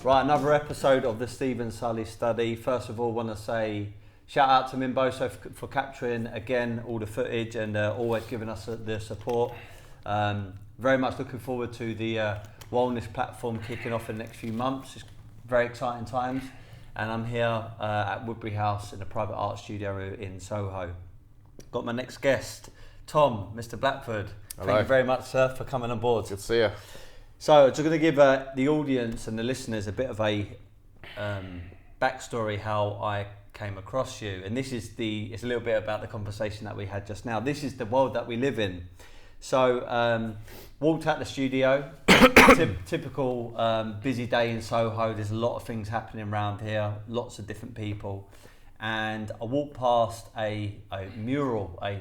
Right, another episode of the Stephen Sulley study. First of all, want to say shout out to Mimboso for capturing again all the footage and always giving us the support. Very much looking forward to the wellness platform kicking off in the next few months. It's very exciting times, and I'm here at Woodbury House in the private art studio in Soho. Got my next guest, Tom, Mr. Blackford. Hello. Thank you very much, sir, for coming on board. Good to see you. So, just going to give the audience and the listeners a bit of a backstory how I came across you, and it's a little bit about the conversation that we had just now. This is the world that we live in. So, walked out the studio, typical busy day in Soho. There's a lot of things happening around here, lots of different people, and I walked past a mural, a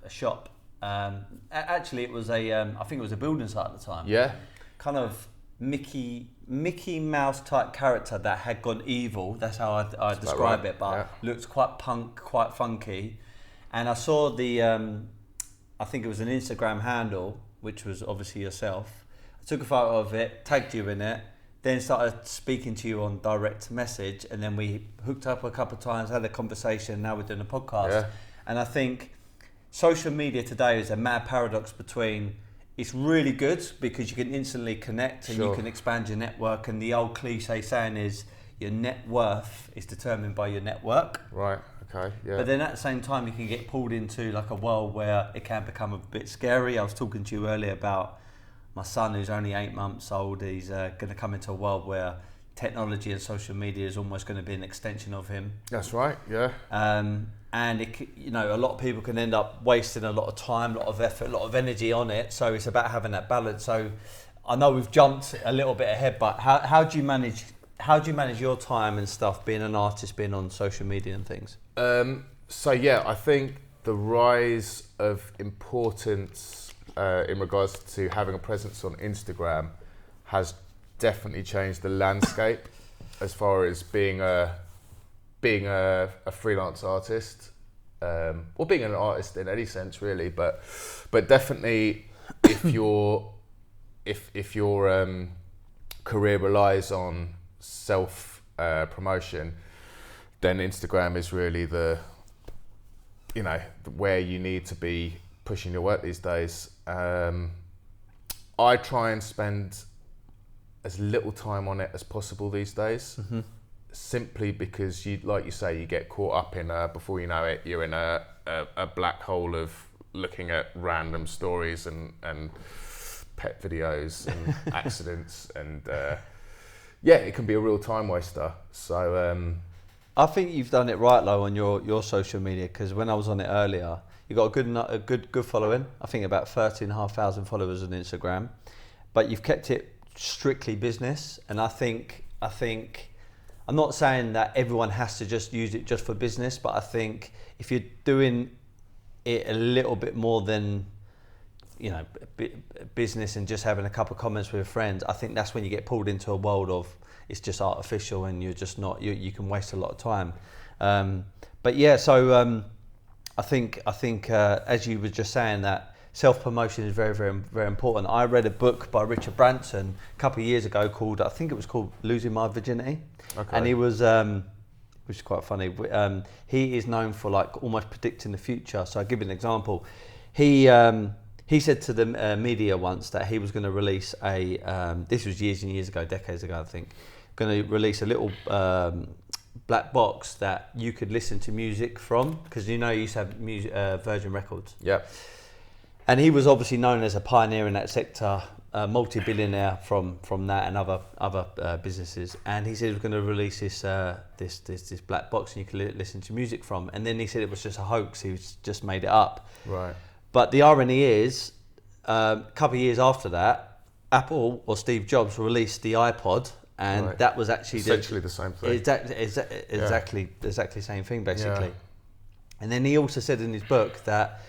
shop. Actually, it was I think it was a building site at the time. Yeah. Kind of Mickey Mouse type character that had gone evil. That's how I describe it, but looked quite punk, quite funky. And I saw the, I think it was an Instagram handle, which was obviously yourself. I took a photo of it, tagged you in it, then started speaking to you on direct message, and then we hooked up a couple of times, had a conversation. Now we're doing a podcast, and I think social media today is a mad paradox between. It's really good because you can instantly connect and you can expand your network, and the old cliche saying is your net worth is determined by your network. Right, okay, yeah. But then at the same time you can get pulled into like a world where it can become a bit scary. I was talking to you earlier about my son who's only 8 months old. He's going to come into a world where technology and social media is almost going to be an extension of him. That's right, yeah. And a lot of people can end up wasting a lot of time, a lot of effort, a lot of energy on it. So it's about having that balance. So I know we've jumped a little bit ahead, but how do you manage your time and stuff, being an artist, being on social media and things? I think the rise of importance in regards to having a presence on Instagram has definitely changed the landscape as far as being a freelance artist, or being an artist in any sense really, but definitely if your career relies on self promotion, then Instagram is really the where you need to be pushing your work these days. I try and spend as little time on it as possible these days. Mm-hmm. Simply because you get caught up in before you know it, you're in a black hole of looking at random stories and pet videos and accidents, and it can be a real time waster. So I think you've done it right, though, on your social media, because when I was on it earlier, you got a good following. I think about 13,500 followers on Instagram, but you've kept it strictly business, and I think. I'm not saying that everyone has to just use it just for business, but I think if you're doing it a little bit more than, business and just having a couple of comments with friends, I think that's when you get pulled into a world of it's just artificial and you're just not, you can waste a lot of time. I think as you were just saying, that self-promotion is very, very, very important. I read a book by Richard Branson a couple of years ago called Losing My Virginity. Okay. And he was, which is quite funny, he is known for like almost predicting the future. So I'll give you an example. He said to the media once that he was going to release this was years and years ago, decades ago I think, going to release a little black box that you could listen to music from, because you used to have music, Virgin Records. Yep. And he was obviously known as a pioneer in that sector, multi-billionaire from that and other businesses. And he said he was going to release this black box and you could listen to music from. And then he said it was just a hoax. He just made it up. Right. But the irony is, a couple of years after that, Apple or Steve Jobs released the iPod, and that was actually essentially the same thing. Exactly the same thing, basically. Yeah. And then he also said in his book that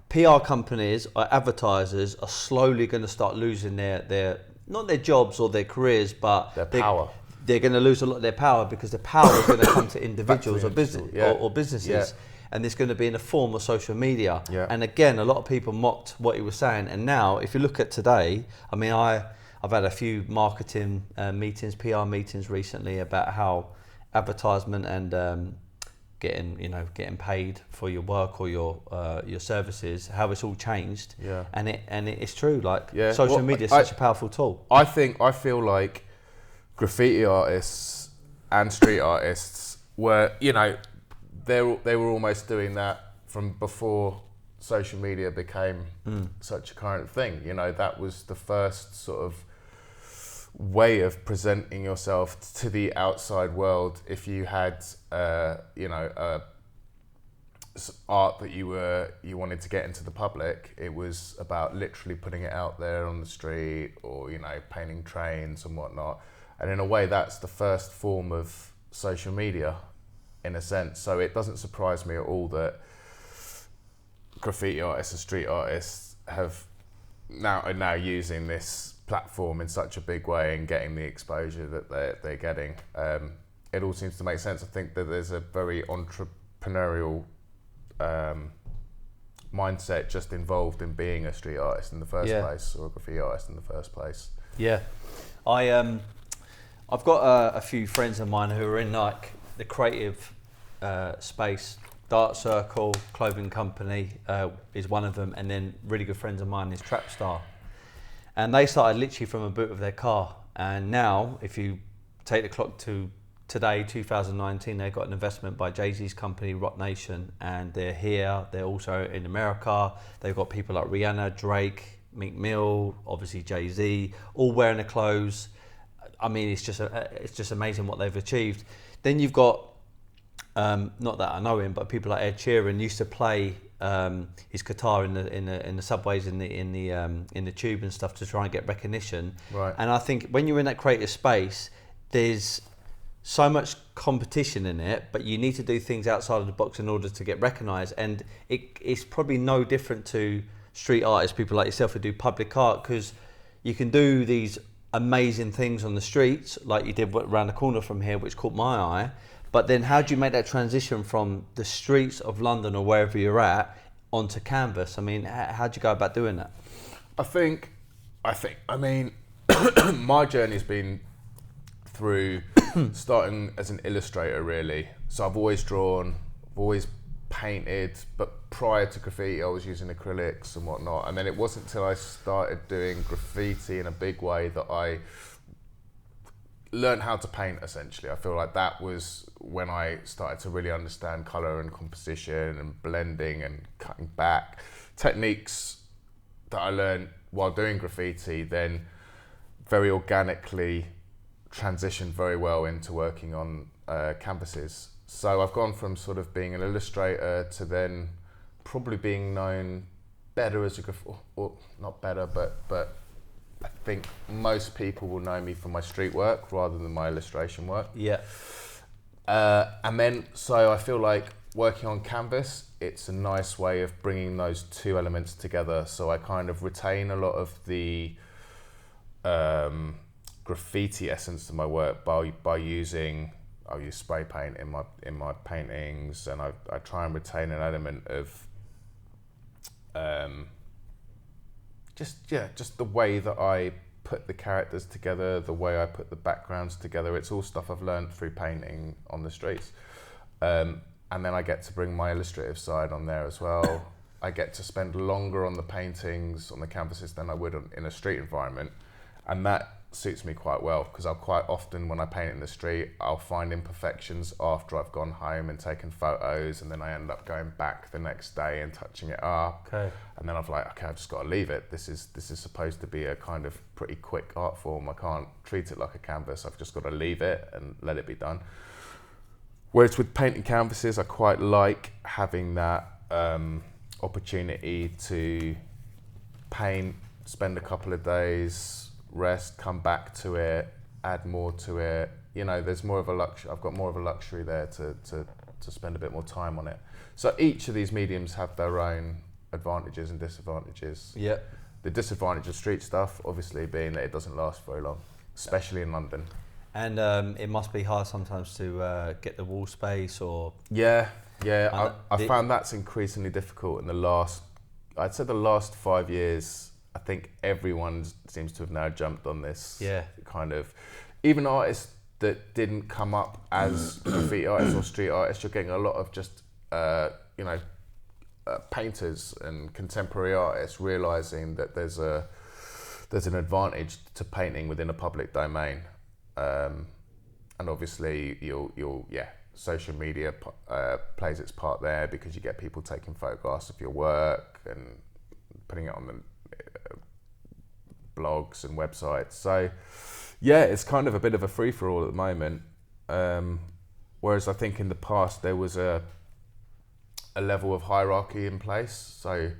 PR companies or advertisers are slowly going to start losing their not their jobs or their careers, but their power. They're going to lose a lot of their power, because the power is going to come to individuals or businesses. Yeah. And it's going to be in the form of social media. Yeah. And again, a lot of people mocked what he was saying. And now, if you look at today, I mean, I I've had a few marketing meetings, PR meetings recently about how advertisement and getting paid for your work or your services, how it's all changed. Yeah. And it's true. Like social media is such a powerful tool. I feel like graffiti artists and street artists were, they were almost doing that from before social media became such a current thing. That was the first sort of way of presenting yourself to the outside world. If you had art that you wanted to get into the public, it was about literally putting it out there on the street, or painting trains and whatnot. And in a way, that's the first form of social media, in a sense. So it doesn't surprise me at all that graffiti artists and street artists are now using this platform in such a big way and getting the exposure that they're getting. It all seems to make sense. I think that there's a very entrepreneurial mindset just involved in being a street artist in the first place, or a graffiti artist in the first place. Yeah, I've got a few friends of mine who are in like the creative space. Dart Circle clothing company is one of them, and then really good friends of mine is Trapstar, and they started literally from a boot of their car. And now, if you take the clock to today, 2019, they got an investment by Jay-Z's company, Rock Nation, and they're here. They're also in America. They've got people like Rihanna, Drake, Meek Mill, obviously Jay-Z, all wearing the clothes. I mean, it's just amazing what they've achieved. Then you've got, not that I know him, but people like Ed Sheeran used to play his guitar in the subways, in the tube and stuff, to try and get recognition. Right. And I think when you're in that creative space, there's so much competition in it, but you need to do things outside of the box in order to get recognised. And it's probably no different to street artists, people like yourself who do public art, because you can do these amazing things on the streets, like you did around the corner from here, which caught my eye. But then how do you make that transition from the streets of London or wherever you're at onto canvas? I mean, how do you go about doing that? I mean, my journey's been through starting as an illustrator, really. So I've always drawn, I've always painted, but prior to graffiti I was using acrylics and whatnot. And then it wasn't until I started doing graffiti in a big way that I learned how to paint, essentially. I feel like that was when I started to really understand colour and composition and blending and cutting back. Techniques that I learned while doing graffiti then very organically transitioned very well into working on canvases. So I've gone from sort of being an illustrator to then probably being known better as a or not better, but I think most people will know me for my street work rather than my illustration work. Yeah. And then, so I feel like working on canvas, it's a nice way of bringing those two elements together. So I kind of retain a lot of the graffiti essence to my work by using, I'll use spray paint in my paintings, and I try and retain an element of just the way that I put the characters together, the way I put the backgrounds together. It's all stuff I've learned through painting on the streets. And then I get to bring my illustrative side on there as well. I get to spend longer on the paintings, on the canvases, than I would in a street environment. And that suits me quite well, because I'll quite often, when I paint in the street, I'll find imperfections after I've gone home and taken photos, and then I end up going back the next day and touching it up. Okay. And then I've like, okay, I've just got to leave it. This is supposed to be a kind of pretty quick art form. I can't treat it like a canvas. I've just got to leave it and let it be done. Whereas with painting canvases, I quite like having that opportunity to paint, spend a couple of days, rest, come back to it, add more to it. There's more of a luxury. I've got more of a luxury there to spend a bit more time on it. So each of these mediums have their own advantages and disadvantages. Yeah. The disadvantage of street stuff, obviously, being that it doesn't last very long, especially in London. And it must be hard sometimes to get the wall space or... Yeah. I found that's increasingly difficult in the last 5 years. I think everyone seems to have now jumped on this kind of, even artists that didn't come up as graffiti artists or street artists, you're getting a lot of just, painters and contemporary artists realising that there's an advantage to painting within a public domain. And obviously social media plays its part there, because you get people taking photographs of your work and putting it on the blogs and websites. So yeah, it's kind of a bit of a free-for-all at the moment. Whereas I think in the past there was a level of hierarchy in place. So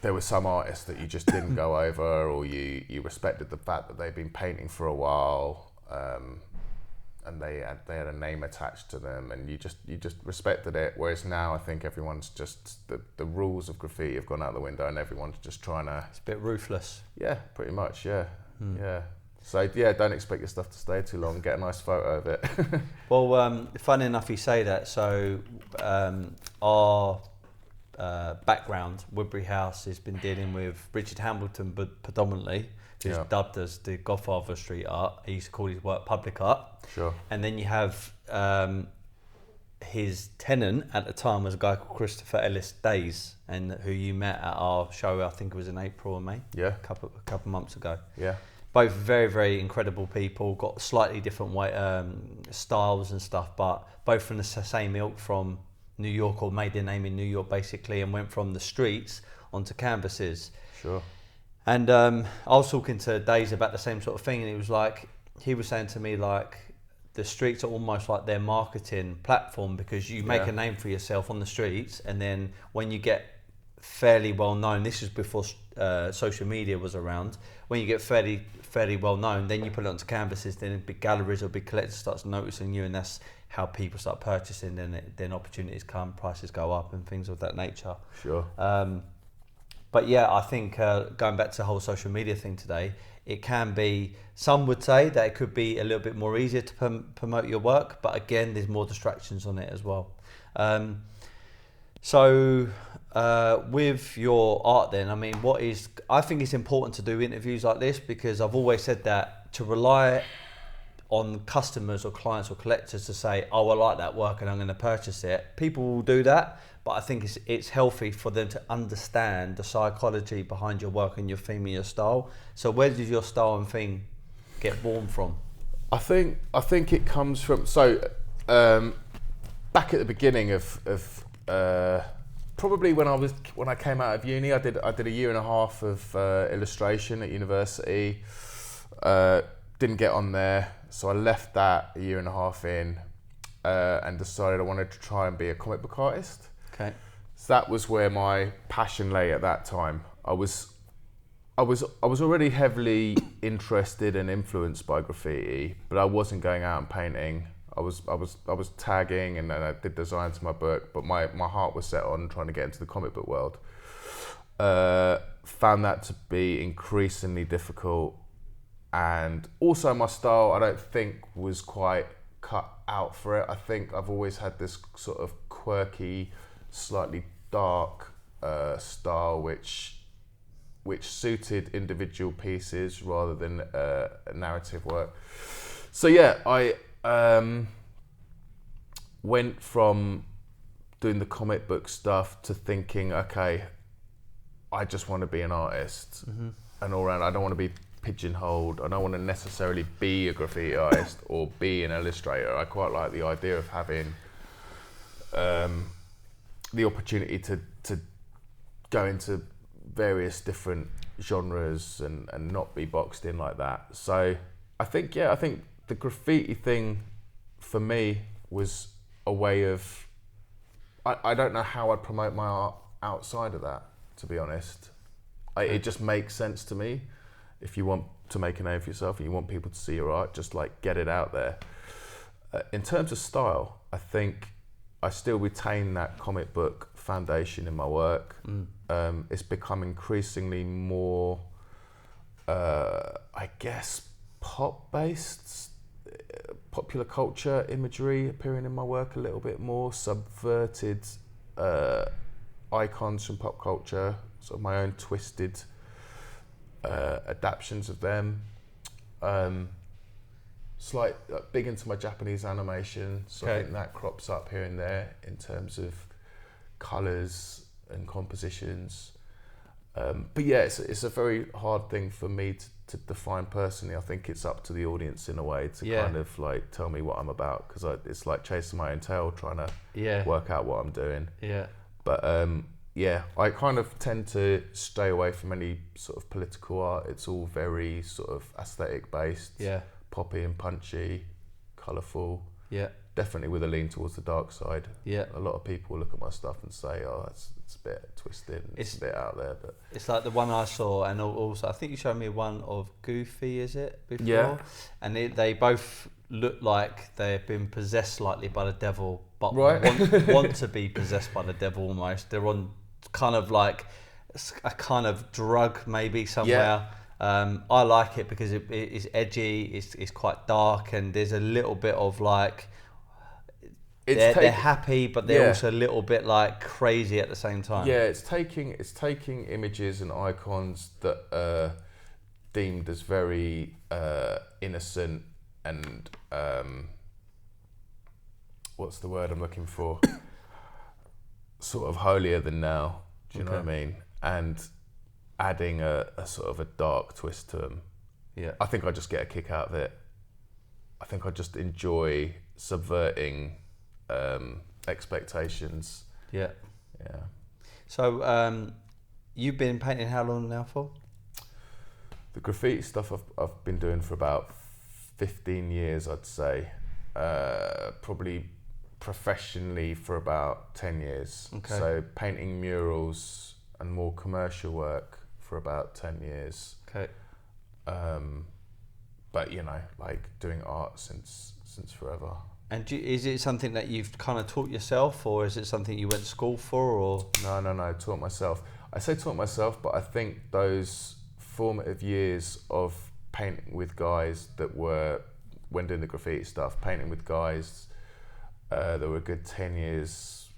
there were some artists that you just didn't go over, or you respected the fact that they've been painting for a while, and they had a name attached to them, and you just respected it. Whereas now I think everyone's just, the rules of graffiti have gone out the window, and everyone's just trying to... It's a bit ruthless. Yeah, pretty much, yeah. Yeah. So yeah, don't expect your stuff to stay too long. Get a nice photo of it. Well, funny enough you say that. So our background, Woodbury House, has been dealing with Bridget Hamilton, but predominantly, who's dubbed as the godfather of street art. He used to call his work public art. Sure. And then you have his tenant at the time was a guy called Christopher Ellis Days, and who you met at our show, I think it was in April or May. Yeah. A couple months ago. Yeah. Both very, very incredible people, got slightly different styles and stuff, but both from the same ilk, from New York, or made their name in New York basically, and went from the streets onto canvases. Sure. And I was talking to Days about the same sort of thing, and he was saying to me, like, the streets are almost like their marketing platform, because you make a name for yourself on the streets, and then when you get fairly well known, this is before social media was around, when you get fairly well known, then you put it onto canvases, then big galleries or big collectors starts noticing you, and that's how people start purchasing. Then opportunities come, prices go up, and things of that nature. Sure. But yeah, I think going back to the whole social media thing today, it can be, some would say that it could be a little bit more easier to promote your work, but again, there's more distractions on it as well. So with your art then, I mean, I think it's important to do interviews like this, because I've always said that to rely on customers or clients or collectors to say, oh, I like that work and I'm going to purchase it. People will do that, but I think it's healthy for them to understand the psychology behind your work and your theme and your style. So where did your style and theme get born from? I think it comes from, back at the beginning of probably when I came out of uni, I did a year and a half of illustration at university. Didn't get on there, so I left that a year and a half in, and decided I wanted to try and be a comic book artist. Okay. So that was where my passion lay at that time. I was already heavily interested and influenced by graffiti, but I wasn't going out and painting. I was tagging, and I did design to my book, but my heart was set on trying to get into the comic book world. Found that to be increasingly difficult, and also my style I don't think was quite cut out for it. I think I've always had this sort of quirky, slightly dark style which suited individual pieces rather than narrative work. So yeah, I went from doing the comic book stuff to thinking, okay, I just want to be an artist, and all around. I don't want to be pigeonholed. I don't want to necessarily be a graffiti artist or be an illustrator. I quite like the idea of having the opportunity to go into various different genres and not be boxed in like that. So I think the graffiti thing for me was a way of, I don't know how I'd promote my art outside of that, to be honest. It just makes sense to me. If you want to make a name for yourself and you want people to see your art, just like get it out there. In terms of style, I think I still retain that comic book foundation in my work. It's become increasingly more, I guess, pop-based, popular culture imagery appearing in my work a little bit more, subverted icons from pop culture, sort of my own twisted adaptions of them. Big into my Japanese animation, so I think that crops up here and there in terms of colours and compositions. But yeah, it's a very hard thing for me to define personally. I think it's up to the audience in a way to kind of like tell me what I'm about, because it's like chasing my own tail, trying to work out what I'm doing. Yeah. But I kind of tend to stay away from any sort of political art. It's all very sort of aesthetic based. Yeah. Poppy and punchy, colourful. Yeah. Definitely with a lean towards the dark side. Yeah. A lot of people look at my stuff and say, "Oh, it's a bit twisted, and it's a bit out there." But it's like the one I saw, and also I think you showed me one of Goofy, is it? Before? Yeah. And they both look like they've been possessed slightly by the devil, but want to be possessed by the devil almost. They're on kind of like a kind of drug maybe somewhere. Yeah. I like it because it is edgy, it's quite dark, and there's a little bit of like they're happy, but they're also a little bit like crazy at the same time. Yeah, it's taking images and icons that are deemed as very innocent and what's the word I'm looking for? Sort of holier than now. Do you know what I mean? And adding a sort of a dark twist to them. Yeah. I think I just get a kick out of it. I think I just enjoy subverting expectations. Yeah. Yeah. So you've been painting how long now for? The graffiti stuff I've been doing for about 15 years, I'd say. Probably professionally for about 10 years. Okay. So painting murals and more commercial work for about 10 years. Okay. But like doing art since forever. And is it something that you've kind of taught yourself, or is it something you went to school for, or? No, taught myself. I say taught myself, but I think those formative years of painting with guys when doing the graffiti stuff, painting with guys that were a good 10 years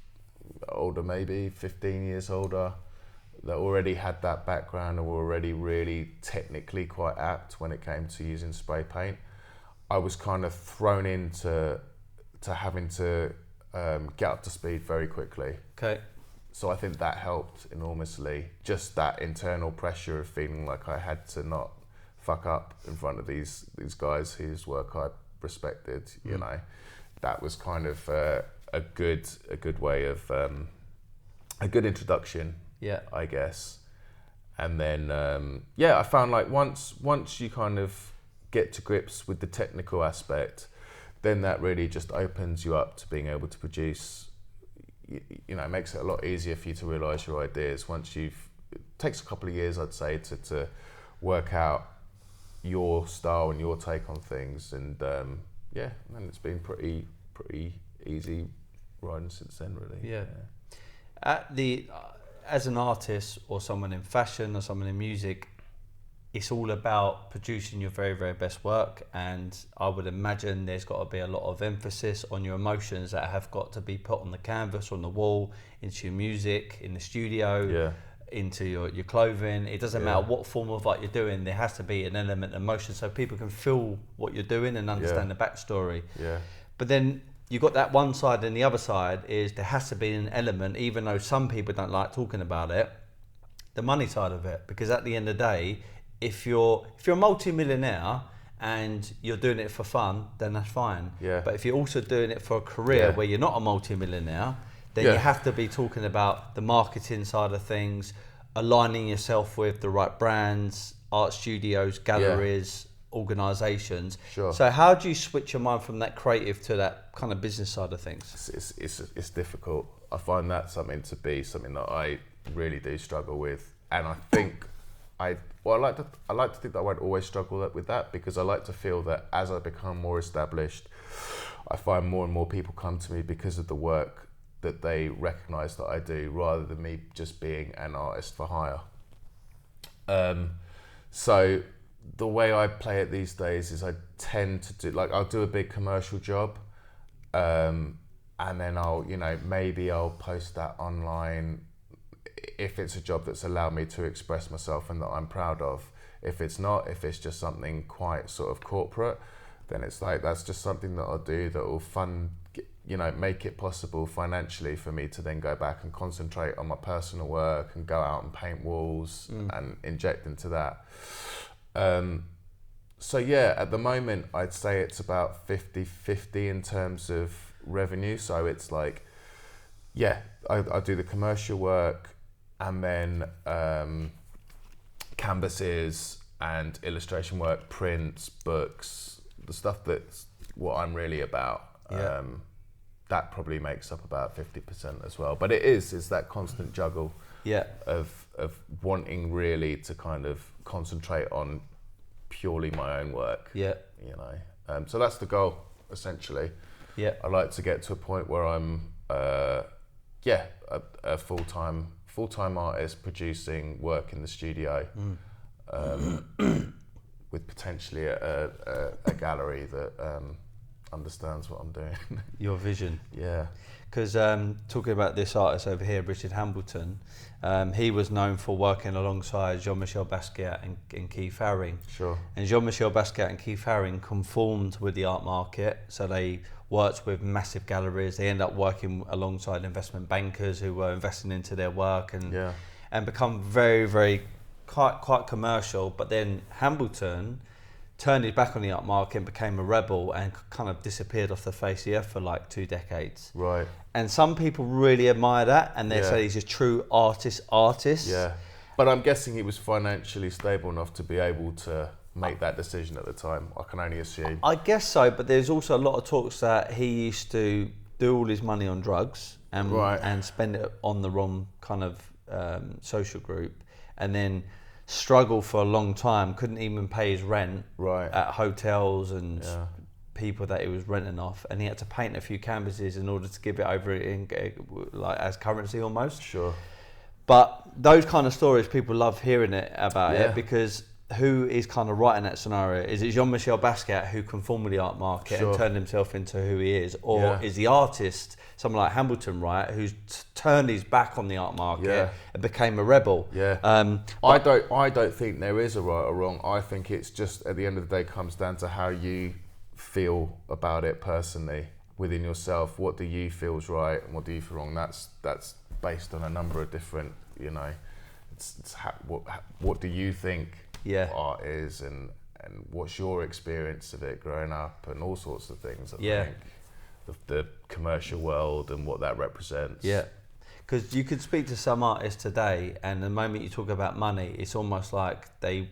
older, maybe 15 years older, that already had that background and were already really technically quite apt when it came to using spray paint. I was kind of thrown into having to get up to speed very quickly. Okay. So I think that helped enormously. Just that internal pressure of feeling like I had to not fuck up in front of these guys whose work I respected. You know, that was kind of a good way of a good introduction. Yeah, I guess. And then I found like once you kind of get to grips with the technical aspect, then that really just opens you up to being able to produce. It makes it a lot easier for you to realise your ideas. It takes a couple of years, I'd say, to work out your style and your take on things. And and it's been pretty easy riding since then, really. Yeah. As an artist or someone in fashion or someone in music, it's all about producing your very, very best work, and I would imagine there's got to be a lot of emphasis on your emotions that have got to be put on the canvas, on the wall, into your music, in the studio, into your clothing. It doesn't matter what form of art you're doing, there has to be an element of emotion so people can feel what you're doing and understand the backstory. Yeah. But then you've got that one side, and the other side is there has to be an element, even though some people don't like talking about it, the money side of it. Because at the end of the day, if you're a multi-millionaire and you're doing it for fun, then that's fine. Yeah. But if you're also doing it for a career where you're not a multi-millionaire, then you have to be talking about the marketing side of things, aligning yourself with the right brands, art studios, galleries, organisations. Sure. So how do you switch your mind from that creative to that kind of business side of things? It's difficult. I find that something that I really do struggle with, and I think I like to think that I won't always struggle with that, because I like to feel that as I become more established, I find more and more people come to me because of the work that they recognise that I do, rather than me just being an artist for hire. So the way I play it these days is I tend to I'll do a big commercial job, and then maybe I'll post that online if it's a job that's allowed me to express myself and that I'm proud of. If it's not, if it's just something quite sort of corporate, then it's like, that's just something that I'll do that will make it possible financially for me to then go back and concentrate on my personal work and go out and paint walls and inject into that. So yeah, at the moment, I'd say it's about 50-50 in terms of revenue. So it's like, yeah, I do the commercial work, and then canvases and illustration work, prints, books, the stuff that's what I'm really about. Yeah. That probably makes up about 50% as well. But it's that constant juggle of wanting really to kind of concentrate on purely my own work. Yeah. So that's the goal, essentially. Yeah. I'd like to get to a point where I'm a full-time artist producing work in the studio, with potentially a gallery that understands what I'm doing. Your vision. Yeah. Because talking about this artist over here, Bridget Hamilton, he was known for working alongside JeanMichel Basquiat and Keith Haring. Sure. And JeanMichel Basquiat and Keith Haring conformed with the art market, so they worked with massive galleries. They ended up working alongside investment bankers who were investing into their work and become very, very quite commercial. But then Hamilton turned his back on the art market and became a rebel and kind of disappeared off the face of the earth for like 2 decades. Right. And some people really admire that, and they say he's a true artist. Yeah. But I'm guessing he was financially stable enough to be able to make that decision at the time. I can only assume. I guess so, but there's also a lot of talks that he used to do all his money on drugs and spend it on the wrong kind of social group, and then struggle for a long time, couldn't even pay his rent at hotels and people that he was renting off, and he had to paint a few canvases in order to give it over in, like as currency almost. Sure. But those kind of stories, people love hearing it about it, because who is kind of writing that scenario? Is it JeanMichel Basquiat who conformed with the art market and turned himself into who he is? Or is the artist, someone like Hamilton, right, who's turned his back on the art market and became a rebel? I don't think there is a right or wrong. I think it's just, at the end of the day, comes down to how you feel about it personally within yourself. What do you feel is right and what do you feel wrong? That's based on a number of different, what do you think art is, and what's your experience of it growing up, and all sorts of things. I think the commercial world and what that represents. Yeah, because you could speak to some artists today, and the moment you talk about money, it's almost like they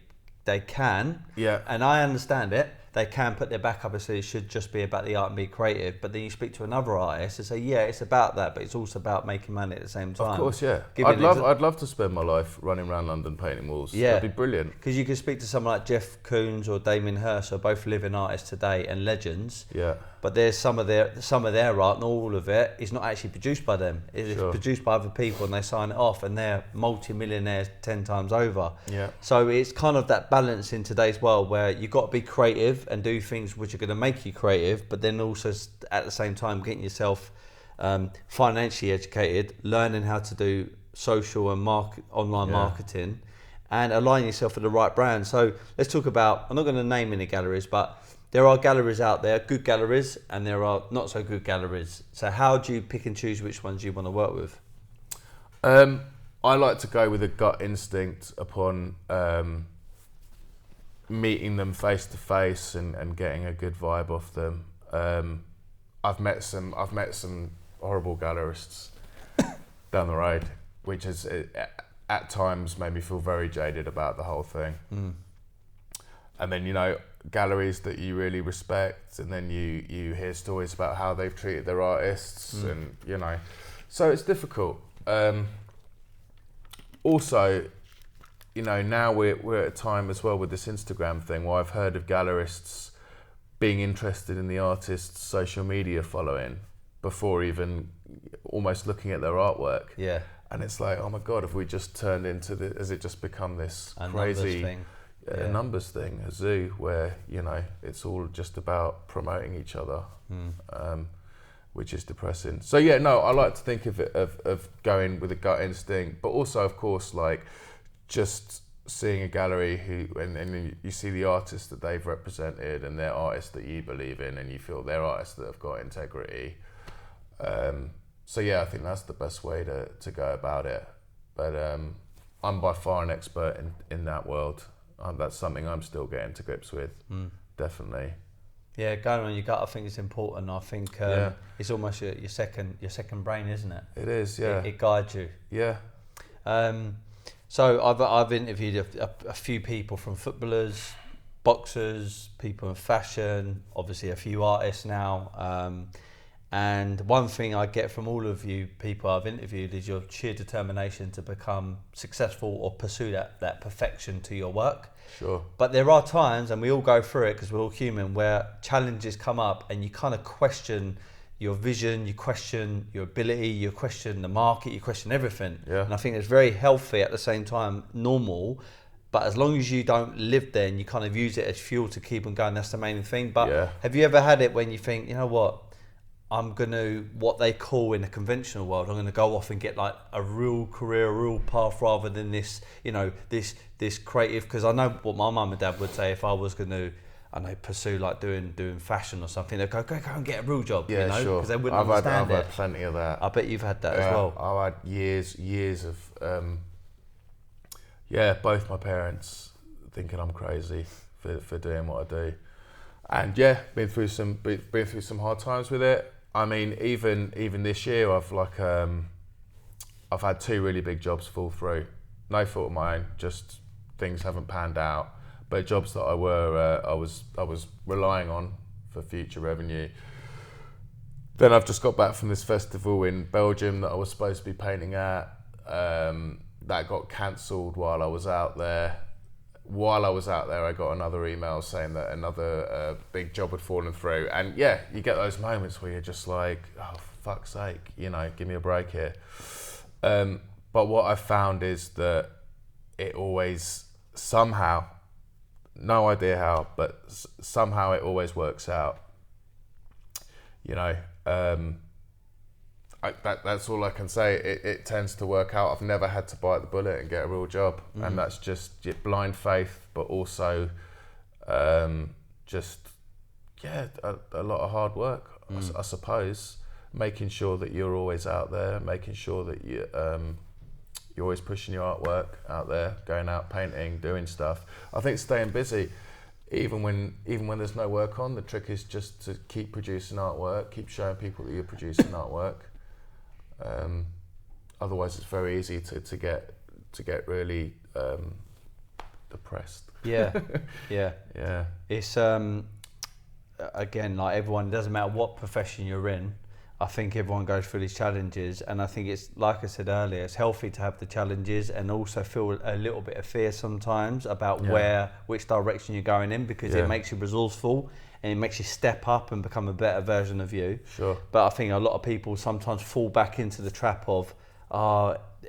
can. Yeah. And I understand it. They can put their back up and say it should just be about the art and be creative. But then you speak to another artist and say, yeah, it's about that, but it's also about making money at the same time. Of course, yeah. I'd love to spend my life running around London painting walls. Yeah. That'd be brilliant. Because you could speak to someone like Jeff Koons or Damien Hirst, who are both living artists today and legends. Yeah. But there's some of their art, not all of it, is not actually produced by them. It's produced by other people, and they sign it off, and they're multi-millionaires 10 times over. Yeah. So it's kind of that balance in today's world where you've got to be creative and do things which are going to make you creative, but then also at the same time getting yourself financially educated, learning how to do social and online marketing, and align yourself with the right brand. So let's talk about, I'm not going to name any galleries, but there are galleries out there, good galleries, and there are not so good galleries. So how do you pick and choose which ones you want to work with? I like to go with a gut instinct upon meeting them face to face and getting a good vibe off them. I've met some horrible gallerists down the road, which has at times made me feel very jaded about the whole thing. And then galleries that you really respect, and then you hear stories about how they've treated their artists, and so it's difficult. Also, now we're at a time as well with this Instagram thing where I've heard of gallerists being interested in the artist's social media following before even almost looking at their artwork. Yeah. And it's like, oh my God, have we just turned into has it just become this crazy numbers thing, a zoo where, it's all just about promoting each other, which is depressing. So I like to think of it of going with a gut instinct, but also, of course, like just seeing a gallery and you see the artists that they've represented and they're artists that you believe in and you feel they're artists that have got integrity. So yeah, I think that's the best way to go about it. But I'm by far an expert in that world. That's something I'm still getting to grips with, definitely. Yeah, going on your gut, I think it's important. I think it's almost your second brain, isn't it? It is, yeah. It guides you. Yeah. So I've interviewed a few people, from footballers, boxers, people in fashion, obviously a few artists now. And one thing I get from all of you people I've interviewed is your sheer determination to become successful or pursue that perfection to your work. Sure. But there are times, and we all go through it because we're all human, where challenges come up and you kind of question your vision, you question your ability, you question the market, you question everything. Yeah. And I think it's very healthy, at the same time normal, but as long as you don't live there and you kind of use it as fuel to keep on going, that's the main thing. But have you ever had it when you think, you know what, I'm going to, what they call in the conventional world, I'm going to go off and get like a real career, a real path, rather than this, you know, this creative, because I know what my mum and dad would say if I was going to, I know, pursue like doing fashion or something, they'd go and get a real job, you know, because they wouldn't understand it. I've had plenty of that. I bet you've had that as well. I've had years of, both my parents thinking I'm crazy for doing what I do. And been through some hard times with it. I mean, even this year, I've had 2 really big jobs fall through. No fault of mine, just things haven't panned out. But jobs that I was relying on for future revenue. Then I've just got back from this festival in Belgium that I was supposed to be painting at. That got cancelled while I was out there. While I was out there, I got another email saying that another big job had fallen through. And you get those moments where you're just like, oh, for fuck's sake, you know, give me a break here. But what I've found is that it always somehow, no idea how, but somehow it always works out. You know, that's all I can say. It tends to work out. I've never had to bite the bullet and get a real job, and that's just blind faith, but also a lot of hard work. I suppose, making sure that you're always out there, making sure that you're always pushing your artwork out there, going out painting, doing stuff. I think staying busy, even when there's no work on, the trick is just to keep producing artwork, keep showing people that you're producing artwork. Otherwise, it's very easy to get really depressed. Yeah. It's again, like everyone, it doesn't matter what profession you're in. I think everyone goes through these challenges, and I think it's, like I said earlier, it's healthy to have the challenges and also feel a little bit of fear sometimes about which direction you're going in, because it makes you resourceful and it makes you step up and become a better version of you. Sure. But I think a lot of people sometimes fall back into the trap of,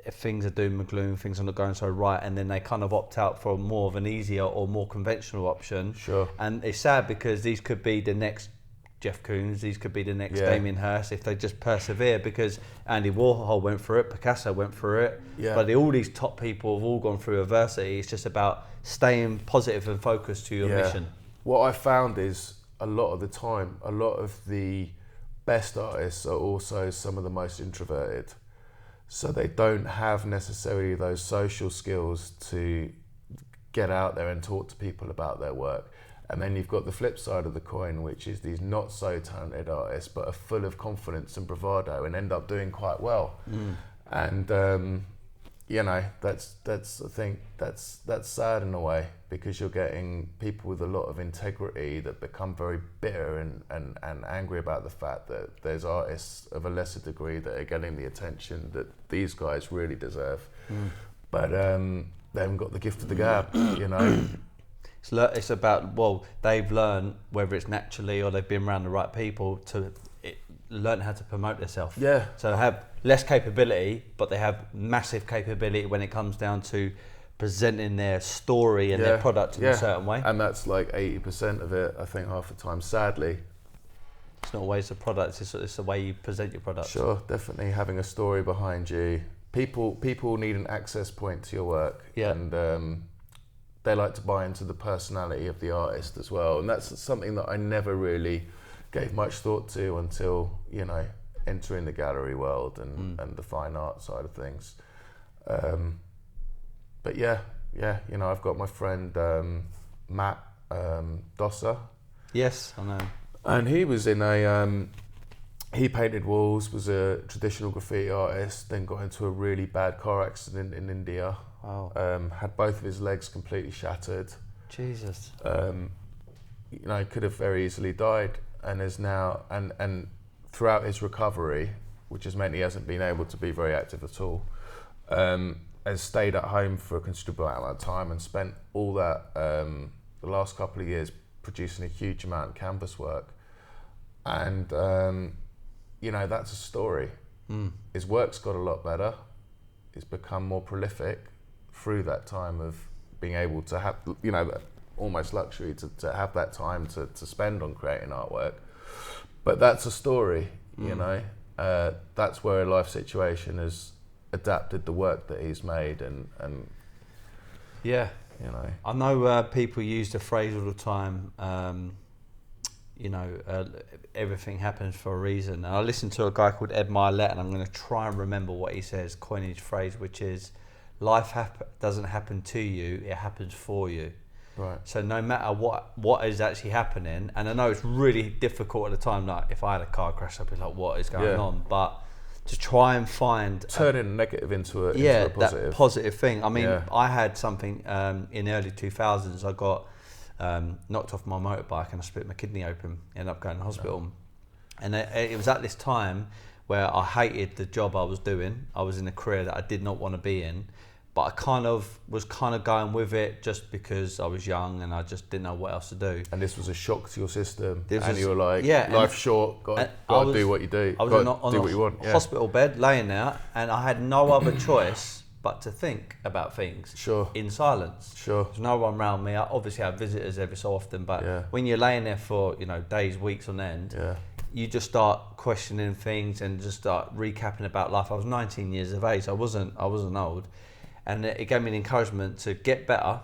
if things are doom and gloom, things are not going so right, and then they kind of opt out for more of an easier or more conventional option. Sure. And it's sad, because these could be the next Jeff Koons, these could be the next Damien Hirst if they just persevere, because Andy Warhol went through it, Picasso went through it, but all these top people have all gone through adversity. It's just about staying positive and focused to your mission. What I found is, a lot of the time, a lot of the best artists are also some of the most introverted. So they don't have necessarily those social skills to get out there and talk to people about their work. And then you've got the flip side of the coin, which is these not so talented artists, but are full of confidence and bravado and end up doing quite well. And you know, that's I think that's sad in a way, because you're getting people with a lot of integrity that become very bitter and angry about the fact that there's artists of a lesser degree that are getting the attention that these guys really deserve. But they haven't got the gift of the gab, you know. It's about, well, they've learned, whether it's naturally or they've been around the right people, to learn how to promote themselves. Yeah. So they have less capability, but they have massive capability when it comes down to presenting their story and their product in a certain way. And that's like 80% of it, I think, half the time, sadly. It's not always the product, it's the way you present your product. Sure, definitely having a story behind you. People need an access point to your work. Yeah. And they like to buy into the personality of the artist as well, and that's something that I never really gave much thought to until, you know, entering the gallery world and the fine art side of things. But yeah, you know, I've got my friend Matt Dosser. Yes, I know. And he was in he painted walls, was a traditional graffiti artist, then got into a really bad car accident in India. Wow. Had both of his legs completely shattered. Jesus. You know, could have very easily died, and is now, and throughout his recovery, which has meant he hasn't been able to be very active at all, has stayed at home for a considerable amount of time and spent all that, the last couple of years, producing a huge amount of canvas work. And, you know, that's a story. His work's got a lot better. He's become more prolific through that time of being able to have, you know, that almost luxury to have that time to spend on creating artwork. But that's a story, you know. That's where a life situation has adapted the work that he's made, and yeah, you know. I know people use the phrase all the time, you know, everything happens for a reason. And I listened to a guy called Ed Milet, and I'm going to try and remember what he says, coinage phrase, which is, life doesn't happen to you, it happens for you. Right. So no matter what is actually happening, and I know it's really difficult at the time, like if I had a car crash, I'd be like, what is going on? But to try and find... Turning a negative into a positive. That positive thing. I mean, I had something in the early 2000s, I got knocked off my motorbike and I split my kidney open, ended up going to hospital. And it was at this time where I hated the job I was doing. I was in a career that I did not want to be in. But I was going with it just because I was young and I just didn't know what else to do. And this was a shock to your system, and you were like, life's short, got to do what you do. I was on what you want. Hospital bed, laying there, and I had no other choice but to think about things in silence. There's no one around me. I obviously have visitors every so often, but when you're laying there for, you know, days, weeks on end, you just start questioning things and just start recapping about life. I was 19 years of age. I wasn't old. And it gave me an encouragement to get better,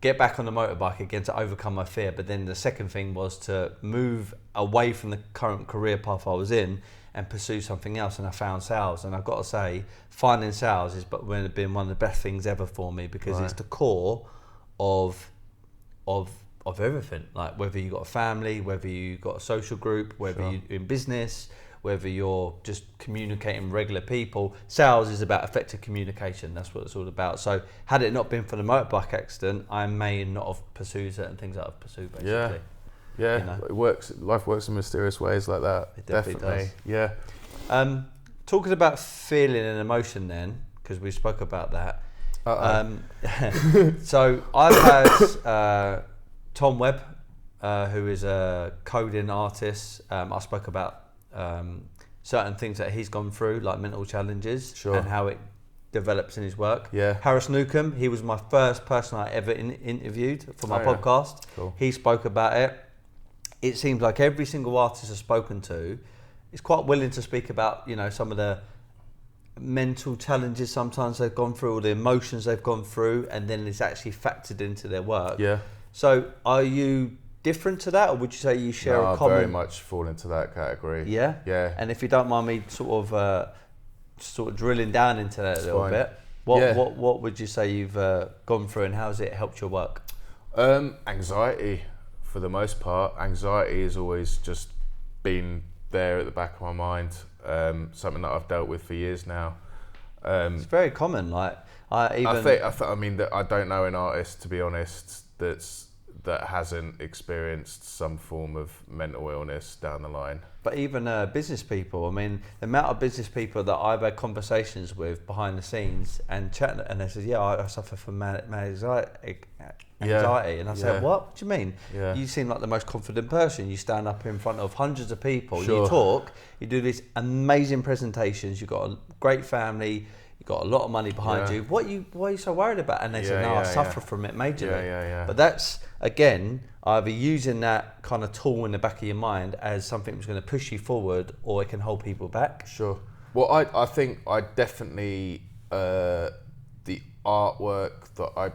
get back on the motorbike again to overcome my fear. But then the second thing was to move away from the current career path I was in and pursue something else. And I found sales. And I've got to say, finding sales has been one of the best things ever for me, because it's the core of everything. Like whether you got a family, whether you got a social group, whether you're in business, whether you're just communicating with regular people, sales is about effective communication. That's what it's all about. So had it not been for the motorbike accident, I may not have pursued certain things that I've pursued, basically. Yeah, you know? It works. Life works in mysterious ways like that. It definitely does. Yeah. Talking about feeling and emotion then, because we spoke about that. So I've had Tom Webb, who is a coding artist. I spoke about certain things that he's gone through, like mental challenges, and how it develops in his work. Harris Newcomb, he was my first person I ever interviewed for my podcast. He spoke about it. It seems like every single artist I've spoken to is quite willing to speak about, you know, some of the mental challenges sometimes they've gone through, or the emotions they've gone through, and then it's actually factored into their work. So are you different to that, or would you say you share a common? I very much fall into that category. Yeah. And if you don't mind me sort of drilling down into that a little bit, what would you say you've gone through, and how has it helped your work? Anxiety, for the most part. Anxiety has always just been there at the back of my mind. Something that I've dealt with for years now. It's very common. Like I mean, I don't know an artist, to be honest, that hasn't experienced some form of mental illness down the line. But even business people, I mean, the amount of business people that I've had conversations with behind the scenes and chatting, and they said, I suffer from anxiety. And I said, what do you mean? You seem like the most confident person. You stand up in front of hundreds of people, you talk, you do these amazing presentations, you've got a great family, you've got a lot of money behind you. Why are you so worried about it? And they said, I suffer from it majorly. But that's, again, either using that kind of tool in the back of your mind as something that's going to push you forward, or it can hold people back. Well, I think I definitely, the artwork that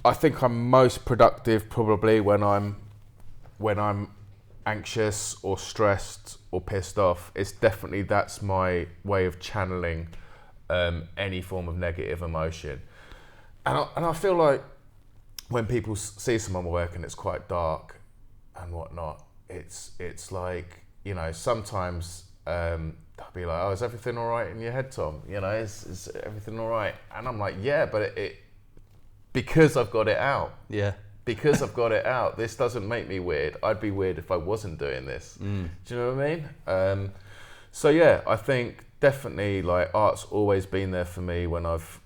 I think I'm most productive probably when I'm anxious or stressed or pissed off. It's definitely, that's my way of channeling any form of negative emotion. And I feel like when people see some of my work and it's quite dark and whatnot, it's like, you know, sometimes they'll be like, oh, is everything all right in your head, Tom? You know, is everything all right? And I'm like, yeah, but it because I've got it out. Yeah. Because I've got it out, this doesn't make me weird. I'd be weird if I wasn't doing this. Do you know what I mean? So yeah, I think definitely like art's always been there for me when I've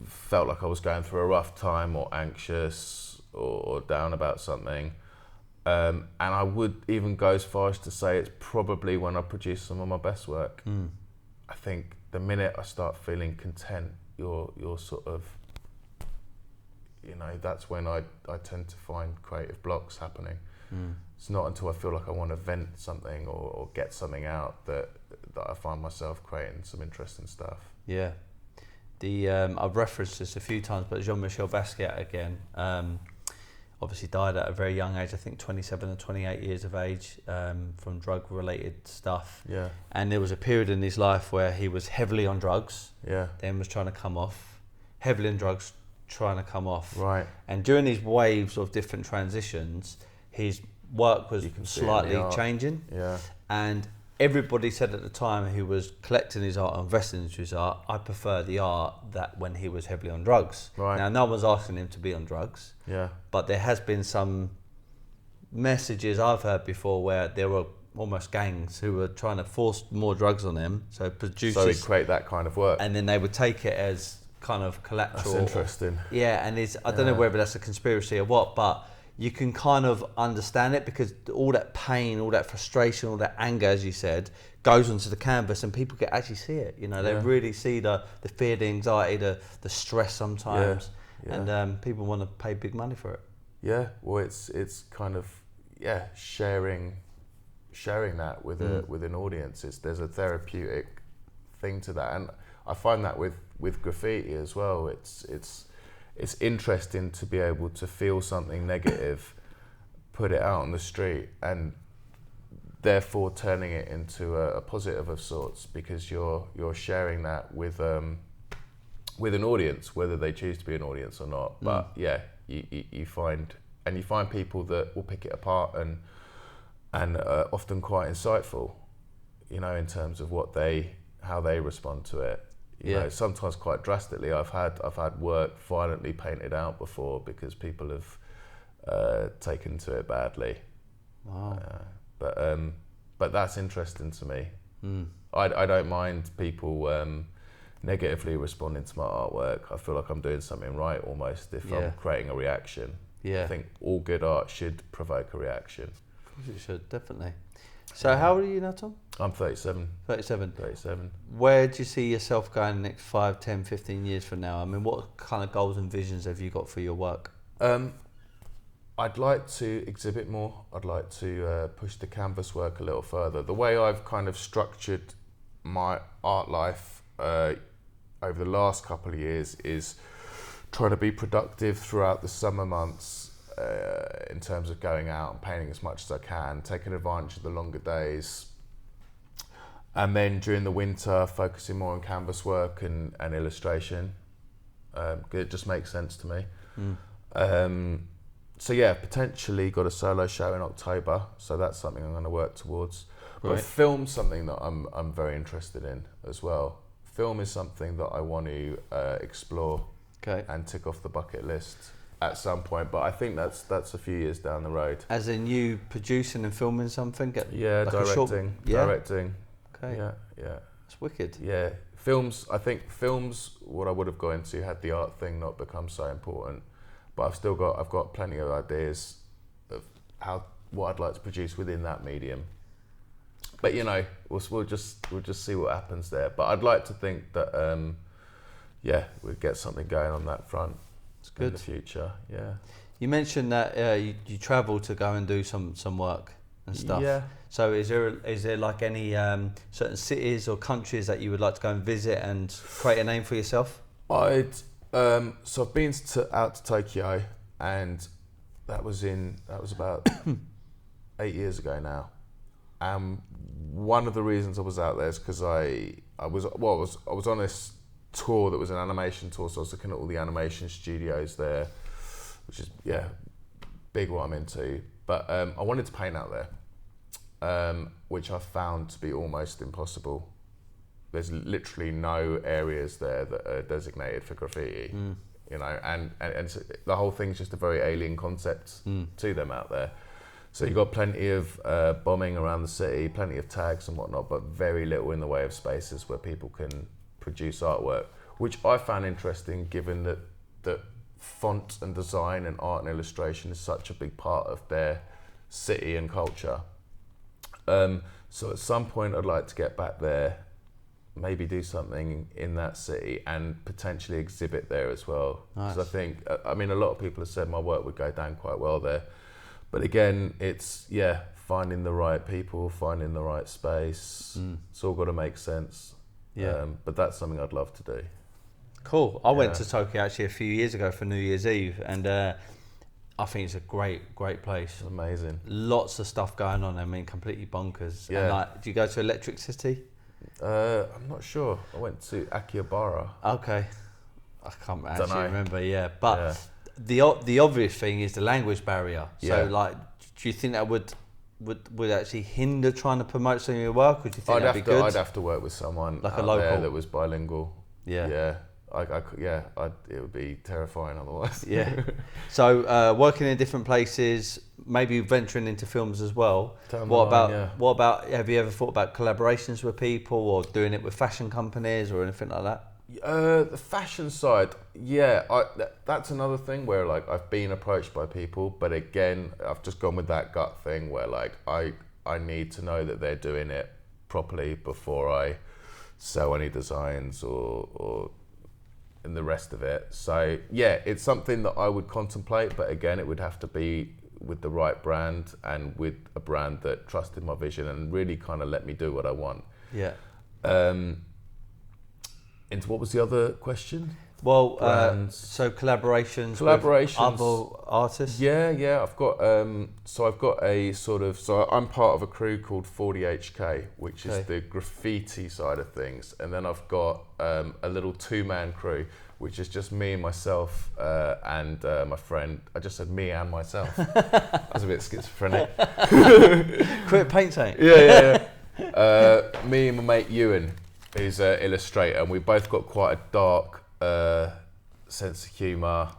felt like I was going through a rough time or anxious or down about something. And I would even go as far as to say it's probably when I produce some of my best work. I think the minute I start feeling content, you're sort of, you know, that's when I tend to find creative blocks happening. It's not until I feel like I want to vent something or get something out that I find myself creating some interesting stuff. Yeah. I've referenced this a few times, but JeanMichel Basquiat again, obviously died at a very young age, I think 27 or 28 years of age, from drug-related stuff. Yeah. And there was a period in his life where he was heavily on drugs, then was trying to come off, heavily on drugs, trying to come off. Right. And during these waves of different transitions, his work was slightly changing. Yeah. And everybody said at the time he was collecting his art and investing into his art, I prefer the art that when he was heavily on drugs. Right. Now, no one's asking him to be on drugs. Yeah. But there has been some messages I've heard before where there were almost gangs who were trying to force more drugs on him. So producers. So he'd create that kind of work. And then they would take it as kind of collateral. That's interesting. Yeah, and I don't know whether that's a conspiracy or what, but you can kind of understand it because all that pain, all that frustration, all that anger, as you said, goes onto the canvas and people can actually see it. You know, they really see the fear, the anxiety, the stress sometimes, and people want to pay big money for it. Yeah, well, it's kind of sharing that with an audience. There's a therapeutic thing to that, and I find that with graffiti as well. It's interesting to be able to feel something negative, put it out on the street, and therefore turning it into a positive of sorts, because you're sharing that with an audience, whether they choose to be an audience or not. But you find people that will pick it apart and often quite insightful, you know, in terms of how they respond to it. You know, sometimes quite drastically. I've had work violently painted out before because people have taken to it badly. Wow. But that's interesting to me. I don't mind people negatively responding to my artwork. I feel like I'm doing something right almost if I'm creating a reaction. I think all good art should provoke a reaction. Of course it should, definitely. So how old are you now, Tom? I'm 37. 37. 37. Where do you see yourself going the next 5, 10, 15 years from now? I mean, what kind of goals and visions have you got for your work? I'd like to exhibit more. I'd like to push the canvas work a little further. The way I've kind of structured my art life over the last couple of years is trying to be productive throughout the summer months, in terms of going out and painting as much as I can, taking advantage of the longer days, and then during the winter focusing more on canvas work and illustration. It just makes sense to me. So yeah, potentially got a solo show in October, so that's something I'm going to work towards. But film's something that I'm very interested in as well. Film is something that I want to explore and tick off the bucket list at some point, but I think that's a few years down the road. As in you producing and filming something? Directing. Okay. Yeah. That's wicked. Yeah. Films, I think what I would have gone into had the art thing not become so important, but I've got plenty of ideas of what I'd like to produce within that medium. But you know, we'll just see what happens there. But I'd like to think that we'd get something going on that front. Good. In the future, You mentioned that you travel to go and do some work and stuff. Yeah. So is there like any certain cities or countries that you would like to go and visit and create a name for yourself? I'd So I've been out to Tokyo, and that was about 8 years ago now. One of the reasons I was out there is because I was on this tour that was an animation tour, so I was looking at all the animation studios there, which is big what I'm into. But I wanted to paint out there, which I found to be almost impossible. There's literally no areas there that are designated for graffiti, you know, and so the whole thing's just a very alien concept to them out there. So you've got plenty of bombing around the city, plenty of tags and whatnot, but very little in the way of spaces where people can produce artwork, which I found interesting given that font and design and art and illustration is such a big part of their city and culture. So at some point I'd like to get back there, maybe do something in that city and potentially exhibit there as well. Because I think, a lot of people have said my work would go down quite well there. But again, it's, finding the right people, finding the right space. It's all got to make sense. But that's something I'd love to do. Cool. I went to Tokyo actually a few years ago for New Year's Eve, and I think it's a great place. It's amazing. Lots of stuff going on. I mean, completely bonkers. Yeah. And do you go to Electric City? I'm not sure. I went to Akihabara. Okay. I can't actually remember, But the obvious thing is the language barrier. So, do you think that would actually hinder trying to promote some of your work, or do you think that'd be good? I'd have to work with someone like out a local there that was bilingual. Yeah. It would be terrifying otherwise. Yeah. So working in different places, maybe venturing into films as well. What about? Have you ever thought about collaborations with people, or doing it with fashion companies or anything like that? The fashion side, that's another thing where like I've been approached by people, but again, I've just gone with that gut thing where like I need to know that they're doing it properly before I sell any designs or and the rest of it. So it's something that I would contemplate, but again, it would have to be with the right brand and with a brand that trusted my vision and really kind of let me do what I want. Yeah. Into what was the other question? Well, so collaborations with other artists? Yeah. I've got I'm part of a crew called 40HK, which is the graffiti side of things, and then I've got a little two-man crew, which is just me and myself and my friend. I just said me and myself. I was a bit schizophrenic. Quit painting. Yeah. Me and my mate Ewan, who's an illustrator, and we both got quite a dark sense of humour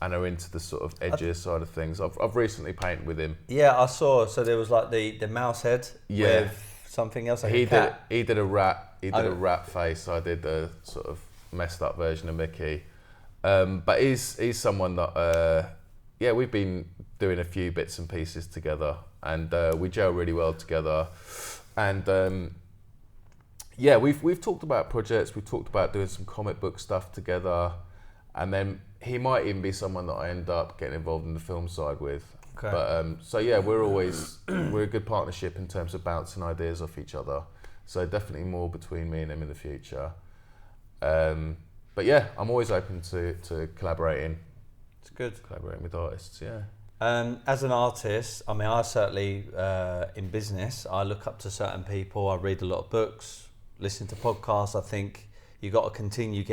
and are into the sort of edgier side of things. I've recently painted with him. Yeah, I saw. So there was like the mouse head with something else. Like he did a rat. He did a rat face. I did a sort of messed up version of Mickey. But he's someone that we've been doing a few bits and pieces together, and we gel really well together. And we've talked about projects. We've talked about doing some comic book stuff together, and then he might even be someone that I end up getting involved in the film side with. Okay. But we're a good partnership in terms of bouncing ideas off each other. So definitely more between me and him in the future. But I'm always open to collaborating. It's good. Collaborating with artists, yeah. As an artist, I mean, I certainly, in business, I look up to certain people. I read a lot of books, listen to podcasts. I think you've got to continue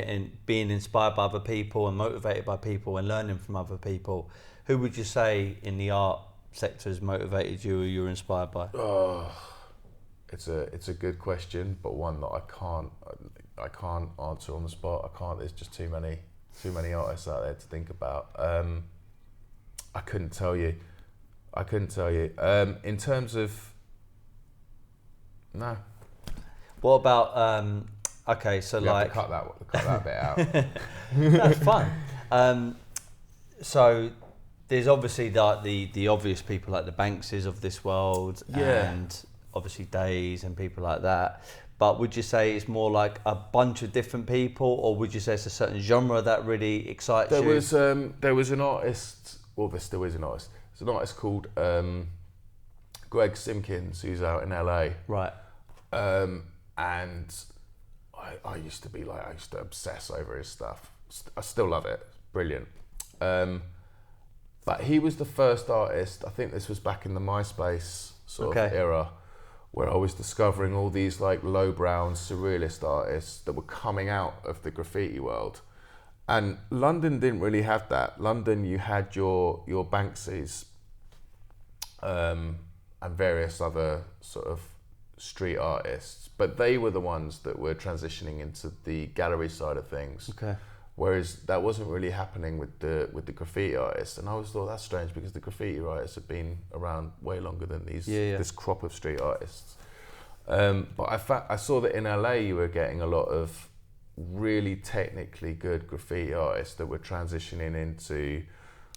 being inspired by other people and motivated by people and learning from other people. Who would you say in the art sector has motivated you or you're inspired by? Oh, it's a good question, but one that I can't answer on the spot. I can't. There's just too many artists out there to think about. I couldn't tell you. In terms of no. What about okay? So you have to cut that bit out. That's fun. So there's obviously the obvious people like the Bankses of this world, and obviously Days and people like that. But would you say it's more like a bunch of different people, or would you say it's a certain genre that really excites you? There was an artist. Well, there still is an artist. There's an artist called Greg Simpkins, who's out in LA. Right. And I used to obsess over his stuff. I still love it. Brilliant. But he was the first artist, I think this was back in the MySpace sort of era, where I was discovering all these like lowbrow and surrealist artists that were coming out of the graffiti world. And London didn't really have that. London, you had your Banksys and various other sort of street artists, but they were the ones that were transitioning into the gallery side of things. Okay. Whereas that wasn't really happening with the graffiti artists, and I always thought that's strange because the graffiti artists have been around way longer than this crop of street artists. But I saw that in LA you were getting a lot of really technically good graffiti artists that were transitioning into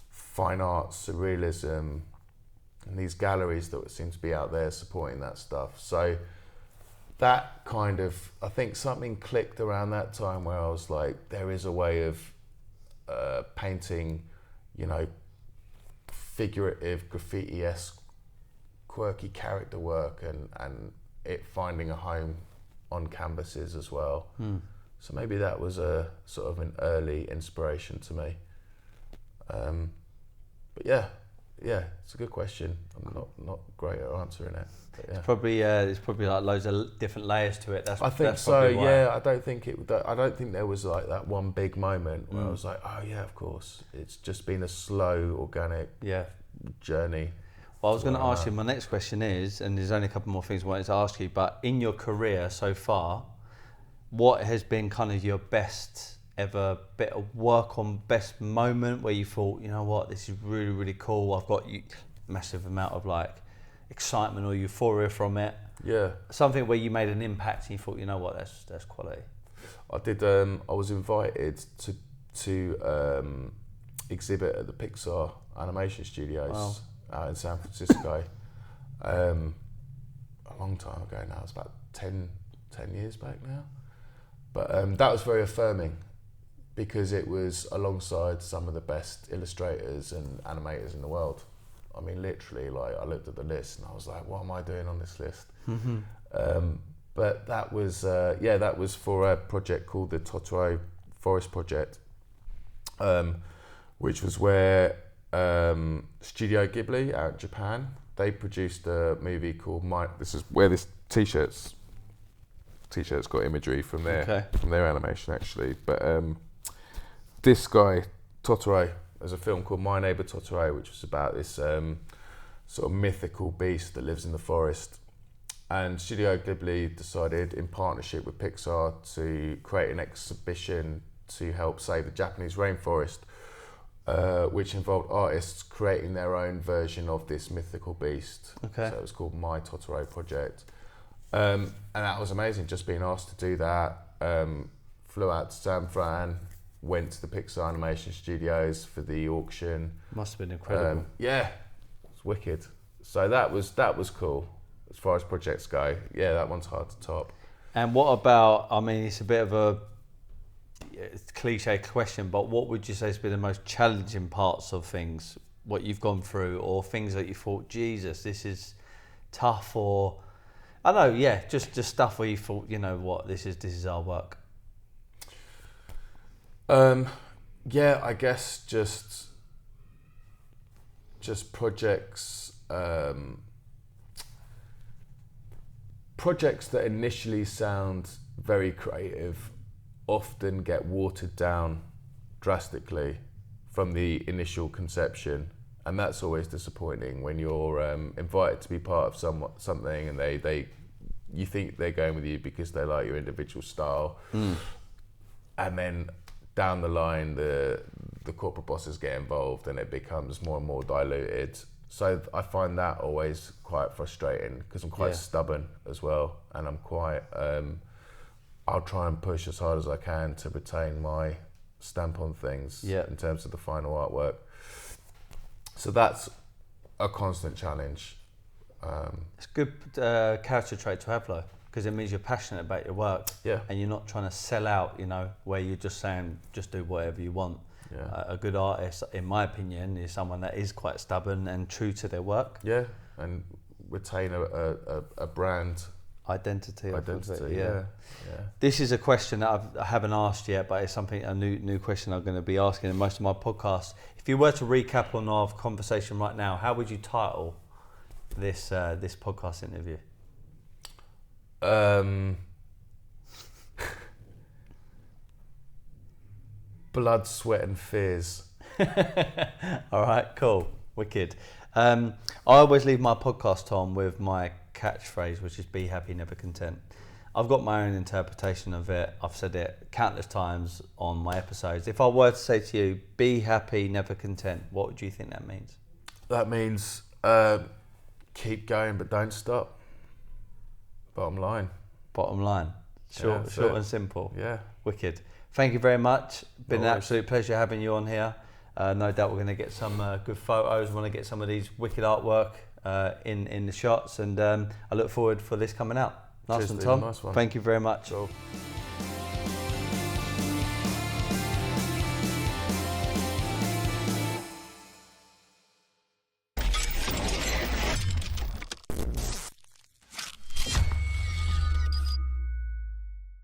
fine art, surrealism, and these galleries that seem to be out there supporting that stuff. So that kind of, I think something clicked around that time where I was like, there is a way of painting, you know, figurative graffiti-esque quirky character work and it finding a home on canvases as well. So maybe that was a sort of an early inspiration to me. But yeah, it's a good question. I'm not great at answering it. Yeah. It's probably like loads of different layers to it. I think so. Yeah, I don't think there was like that one big moment where I was like, oh yeah, of course. It's just been a slow, organic journey. Well, I was going to ask you. My next question is, and there's only a couple more things I wanted to ask you. But in your career so far, what has been kind of your best ever bit of work on, best moment where you thought, you know what, this is really, really cool. I've got massive amount of like excitement or euphoria from it. Yeah. Something where you made an impact and you thought, you know what, that's quality. I did. I was invited to exhibit at the Pixar animation studios out in San Francisco. A long time ago now. It's about 10 years back now. But that was very affirming because it was alongside some of the best illustrators and animators in the world. I mean, literally, like I looked at the list and I was like, what am I doing on this list? But that was for a project called the Totoro Forest Project, which was where Studio Ghibli out in Japan, they produced a movie called this is where this t-shirt's got imagery from their animation actually. But this guy, Totoro, there's a film called My Neighbor Totoro, which was about this sort of mythical beast that lives in the forest. And Studio Ghibli decided, in partnership with Pixar, to create an exhibition to help save the Japanese rainforest, which involved artists creating their own version of this mythical beast. Okay. So it was called My Totoro Project. And that was amazing, just being asked to do that. Flew out to San Fran, went to the Pixar Animation Studios for the auction. Must have been incredible. Yeah, it's wicked. So that was cool. As far as projects go, yeah, that one's hard to top. And what about, I mean, it's a bit of a cliche question, but what would you say has been the most challenging parts of things, what you've gone through, or things that you thought, Jesus, this is tough, or, I don't know, yeah, just stuff where you thought, you know what, this is our work? Yeah, I guess just projects, projects that initially sound very creative often get watered down drastically from the initial conception, and that's always disappointing when you're invited to be part of something and you think they're going with you because they like your individual style, and then down the line the corporate bosses get involved and it becomes more and more diluted. So I find that always quite frustrating because I'm quite stubborn as well, and I'm quite I'll try and push as hard as I can to retain my stamp on things in terms of the final artwork. So that's a constant challenge. It's a good character trait to have though, because it means you're passionate about your work and you're not trying to sell out, you know, where you're just saying, just do whatever you want. Yeah. A good artist, in my opinion, is someone that is quite stubborn and true to their work. Yeah, and retain a brand Identity. Yeah. This is a question that I haven't asked yet, but it's something, a new question I'm going to be asking in most of my podcasts. If you were to recap on our conversation right now, how would you title this podcast interview? Blood, Sweat and Fears. All right, cool, wicked. I always leave my podcast, Tom, with my catchphrase, which is "Be happy, never content." I've got my own interpretation of it. I've said it countless times on my episodes. If I were to say to you, "Be happy, never content," what would you think that means? That means keep going, but don't stop. Bottom line. Bottom line. Short and simple. Yeah. Wicked. Thank you very much. Been an absolute pleasure having you on here. No doubt we're going to get some good photos. We want to get some of these wicked artwork in the shots, and I look forward for this coming out. Nice one, Tom. Nice one. Thank you very much. Cool.